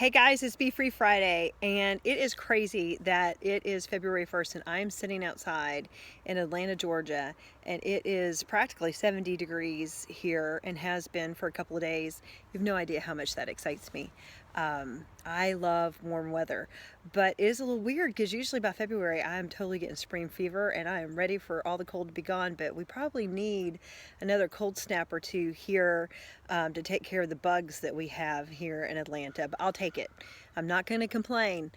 Hey guys, it's Be Free Friday, and it is crazy that it is February 1st and I'm sitting outside in Atlanta, Georgia, and it is practically 70 degrees here and has been for a couple of days. You have no idea how much that excites me. I love warm weather, but it is a little weird because usually by February I'm totally getting spring fever and I am ready for all the cold to be gone, but we probably need another cold snap or two here to take care of the bugs that we have here in Atlanta, but I'll take it. I'm not going to complain.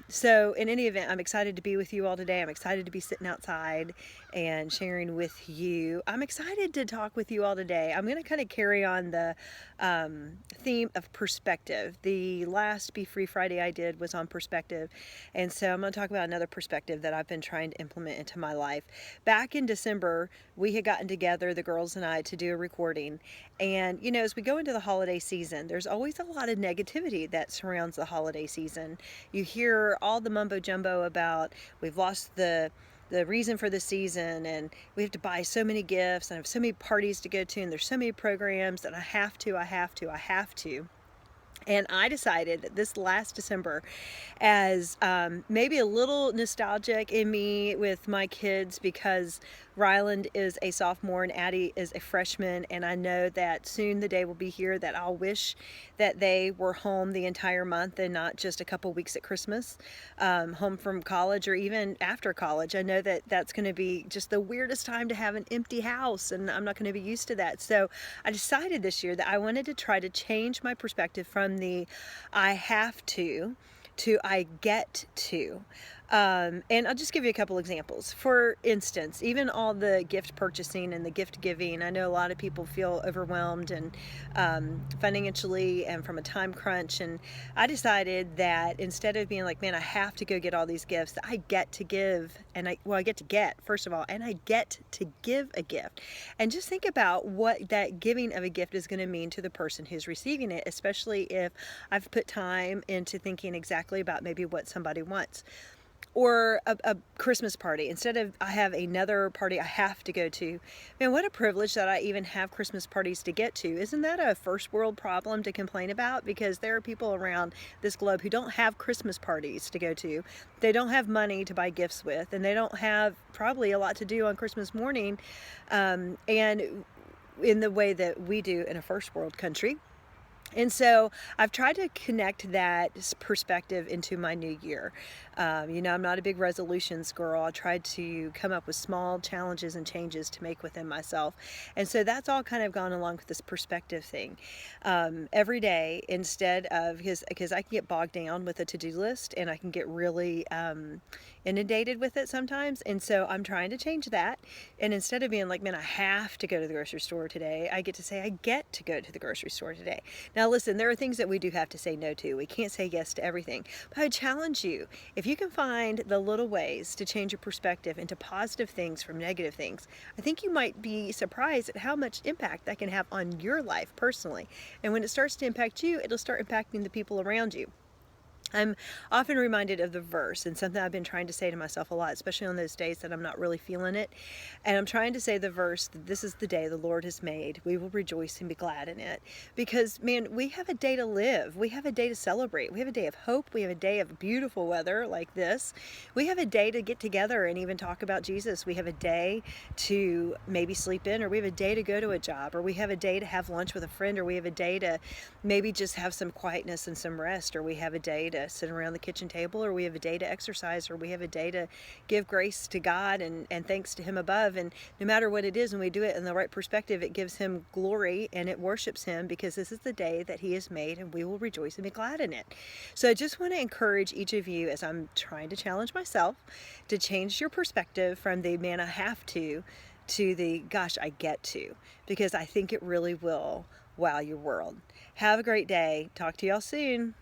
So in any event, I'm excited to be with you all today. I'm excited to be sitting outside and sharing with you. I'm excited to talk with you all today. I'm going to kind of carry on the theme of perspective. The last Be Free Friday I did was on perspective, and so I'm going to talk about another perspective that I've been trying to implement into my life. Back in December, we had gotten together, the girls and I, to do a recording, and you know, as we go into the holiday season, there's always a lot of negativity that surrounds the holiday season. You hear all the mumbo jumbo about we've lost the reason for the season, and we have to buy so many gifts and I have so many parties to go to, and there's so many programs that I have to. And I decided that this last December, as maybe a little nostalgic in me with my kids, because Ryland is a sophomore and Addie is a freshman, and I know that soon the day will be here that I'll wish that they were home the entire month and not just a couple weeks at Christmas, home from college or even after college. I know that that's going to be just the weirdest time to have an empty house, and I'm not going to be used to that. So I decided this year that I wanted to try to change my perspective from the I have to I get to. And I'll just give you a couple examples. For instance, even all the gift purchasing and the gift giving, I know a lot of people feel overwhelmed and financially and from a time crunch. And I decided that instead of being like, man, I have to go get all these gifts, that I get to give, and I get to get, first of all, and I get to give a gift. And just think about what that giving of a gift is going to mean to the person who's receiving it, especially if I've put time into thinking exactly about maybe what somebody wants. Or a Christmas party. Instead of I have another party I have to go to. Man, what a privilege that I even have Christmas parties to get to. Isn't that a first world problem to complain about? Because there are people around this globe who don't have Christmas parties to go to. They don't have money to buy gifts with, and they don't have probably a lot to do on Christmas morning, and in the way that we do in a first world country. And so I've tried to connect that perspective into my new year. You know, I'm not a big resolutions girl. I tried to come up with small challenges and changes to make within myself. And so that's all kind of gone along with this perspective thing. Every day, instead of, because I can get bogged down with a to-do list and I can get really inundated with it sometimes. And so I'm trying to change that. And instead of being like, man, I have to go to the grocery store today, I get to say, I get to go to the grocery store today. Now listen, there are things that we do have to say no to. We can't say yes to everything. But I challenge you, if you can find the little ways to change your perspective into positive things from negative things, I think you might be surprised at how much impact that can have on your life personally. And when it starts to impact you, it'll start impacting the people around you. I'm often reminded of the verse, and something I've been trying to say to myself a lot, especially on those days that I'm not really feeling it. And I'm trying to say the verse that this is the day the Lord has made. We will rejoice and be glad in it. Because, man, we have a day to live. We have a day to celebrate. We have a day of hope. We have a day of beautiful weather like this. We have a day to get together and even talk about Jesus. We have a day to maybe sleep in, or we have a day to go to a job, or we have a day to have lunch with a friend, or we have a day to maybe just have some quietness and some rest, or we have a day to sit around the kitchen table, or we have a day to exercise, or we have a day to give grace to God and thanks to Him above. And no matter what it is, when we do it in the right perspective, it gives Him glory and it worships Him, because this is the day that He has made and we will rejoice and be glad in it. So I just want to encourage each of you, as I'm trying to challenge myself, to change your perspective from the man I have to the gosh I get to, because I think it really will wow your world. Have a great day. Talk to y'all soon.